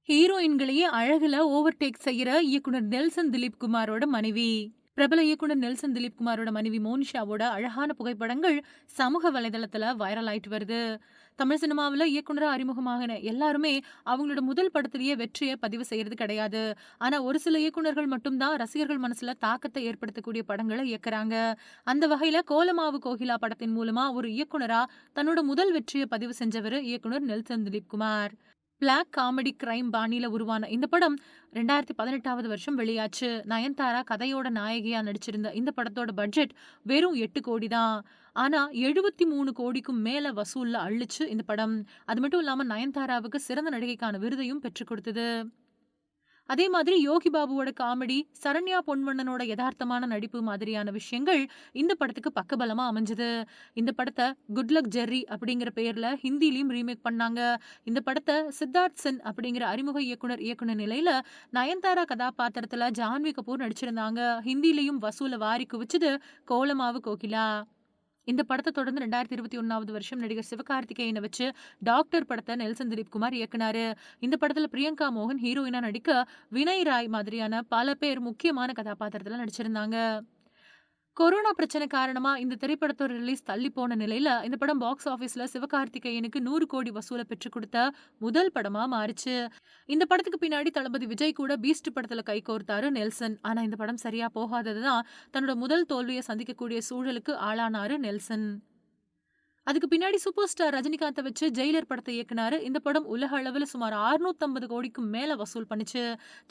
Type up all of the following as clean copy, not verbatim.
ஹீரோயின்களையே அழகுல ஓவர்டேக் செய்யற இயக்குனர் நெல்சன் திலீப் குமாரோட மனைவி. பிரபல இயக்குனர் நெல்சன் திலீப் குமாரோட மனைவி மோனிஷாவோட அழகான புகைப்படங்கள் சமூக வலைதளத்துல வைரல் ஆயிட்டு வருது. தமிழ் சினிமாவுல இயக்குனரா அறிமுகமாகின எல்லாருமே அவங்களோட முதல் படத்திலேயே வெற்றியை பதிவு செய்யறது கிடையாது. ஆனா ஒரு சில இயக்குனர்கள் மட்டும்தான் ரசிகர்கள் மனசுல தாக்கத்தை ஏற்படுத்தக்கூடிய படங்களை இயக்குறாங்க. அந்த வகையில கோலமாவு கோகிலா படத்தின் மூலமா ஒரு இயக்குனரா தன்னோட முதல் வெற்றியை பதிவு செஞ்சவர் இயக்குனர் Nelson Dilip Kumar. Black comedy crime பாணியில உருவான இந்த படம் 2018வது வருஷம் வெளியாச்சு. நயன்தாரா கதையோட நாயகியா நடிச்சிருந்த இந்த படத்தோட பட்ஜெட் வெறும் 8 கோடி தான். ஆனா 73 கோடிக்கும் மேல வசூல்ல அள்ளிச்சு இந்த படம். அது மட்டும் இல்லாம நயன்தாராவுக்கு சிறந்த நடிகைக்கான விருதையும் பெற்றுக் கொடுத்தது. அதே மாதிரி யோகி பாபுவோட காமெடி, சரண்யா பொன்வண்ணனோட யதார்த்தமான நடிப்பு மாதிரியான விஷயங்கள் இந்த படத்துக்கு பக்கபலமா அமைஞ்சது. இந்த படத்த குட் லக் ஜெர்ரி அப்படிங்கிற பெயர்ல ஹிந்திலயும் ரீமேக் பண்ணாங்க. இந்த படத்த சித்தார்த் சென் அப்படிங்கிற அறிமுக இயக்குனர் இயக்குன நிலையில நயன்தாரா கதாபாத்திரத்துல ஜான்வி கபூர் நடிச்சிருந்தாங்க. ஹிந்திலயும் வசூல வாரி குவிச்சது கோலமாவு கோகிலா. இந்த படத்த தொடர்ந்து 2021வது வருஷம் நடிகர் சிவகார்த்திகேயன வச்சு டாக்டர் படத்த நெல்சன் திலீப் குமார் இயக்குனாரு. இந்த படத்துல பிரியங்கா மோகன் ஹீரோயினா நடிக்க, வினய் ராய் மாதிரியான பல பேர் முக்கியமான கதாபாத்திரத்துல நடிச்சிருந்தாங்க. கொரோனா பிரச்சனை காரணமா இந்த திரைப்படத்தோட ரிலீஸ் தள்ளி போன நிலையில இந்த படம் பாக்ஸ் ஆபீஸ்ல சிவகார்த்திகேயனுக்கு 100 கோடி வசூல பெற்றுக் கொடுத்த முதல் படமா மாறுச்சு. இந்த படத்துக்கு பின்னாடி தளபதி விஜய் கூட பீஸ்ட் படத்துல கைகோர்த்தாரு நெல்சன். ஆனா இந்த படம் சரியா போகாததுதான் தன்னோட முதல் தோல்வியை சந்திக்கக்கூடிய சூழலுக்கு ஆளானாரு நெல்சன். அதுக்கு பின்னாடி சூப்பர் ஸ்டார் ரஜினிகாந்த வச்சு ஜெயிலர் படத்தை இயக்குனாரு. இந்த படம் உலக அளவுல சுமார் 650 கோடிக்கும் மேல வசூல் பண்ணுச்சு.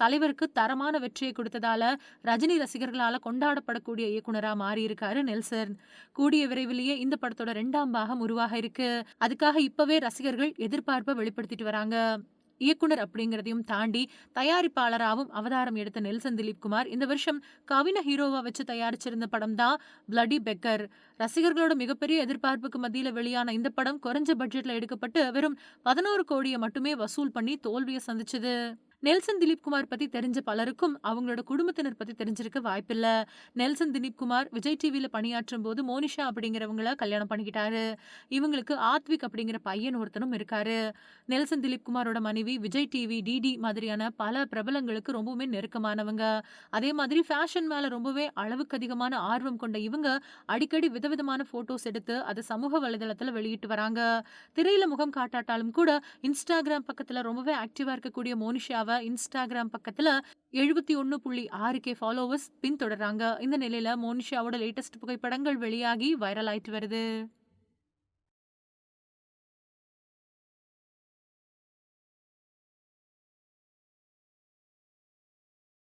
தலைவருக்கு தரமான வெற்றியை கொடுத்ததால ரஜினி ரசிகர்களால கொண்டாடப்படக்கூடிய இயக்குனரா மாறி இருக்காரு நெல்சன். கூடிய விரைவிலேயே இந்த படத்தோட 2ஆம் பாகம் உருவாக இருக்கு. அதுக்காக இப்பவே ரசிகர்கள் எதிர்பார்ப்பை வெளிப்படுத்திட்டு வராங்க. இயக்குனர் அப்படிங்கிறதையும் தாண்டி தயாரிப்பாளராகவும் அவதாரம் எடுத்த நெல்சன் திலீப் குமார் இந்த வருஷம் கவின ஹீரோவா வச்சு தயாரிச்சிருந்த படம் தான் பிளடி பெக்கர். ரசிகர்களோட மிகப்பெரிய எதிர்பார்ப்புக்கு மத்தியில வெளியான இந்த படம் குறைஞ்ச பட்ஜெட்ல எடுக்கப்பட்டு வெறும் 11 கோடியை மட்டுமே வசூல் பண்ணி தோல்வியை சந்திச்சது. நெல்சன் திலீப் குமார் பத்தி தெரிஞ்ச பலருக்கும் அவங்களோட குடும்பத்தினர் பத்தி தெரிஞ்சிருக்க வாய்ப்பில்ல. நெல்சன் திலீப் குமார் விஜய் டிவில பணியாற்றும் போது மோனிஷா அப்படிங்கிறவங்கள கல்யாணம் பண்ணிக்கிட்டாரு. இவங்களுக்கு ஆத்விக் அப்படிங்கிற பையன் ஒருத்தனும் இருக்காரு. நெல்சன் திலீப் குமாரோட மனைவி விஜய் டிவி, டிடி மாதிரியான பல பிரபலங்களுக்கு ரொம்பவுமே நெருக்கமானவங்க. அதே மாதிரி ஃபேஷன் மேல ரொம்பவே அளவுக்கு அதிகமான ஆர்வம் கொண்ட இவங்க அடிக்கடி விதவிதமான போட்டோஸ் எடுத்து அதை சமூக வலைதளத்துல வெளியிட்டு வராங்க. திரையில முகம் காட்டாட்டாலும் கூட இன்ஸ்டாகிராம் பக்கத்துல ரொம்பவே ஆக்டிவா இருக்கக்கூடிய மோனிஷாவ இன்ஸ்டாகிராம் பக்கத்துல 71.6K ஃபாலோவர்ஸ் பின்தொடர்றாங்க. இந்த நிலையில மோனிஷாவோட லேட்டஸ்ட் புகைப்படங்கள் வெளியாகி வைரல் ஆயிட்டு வருது.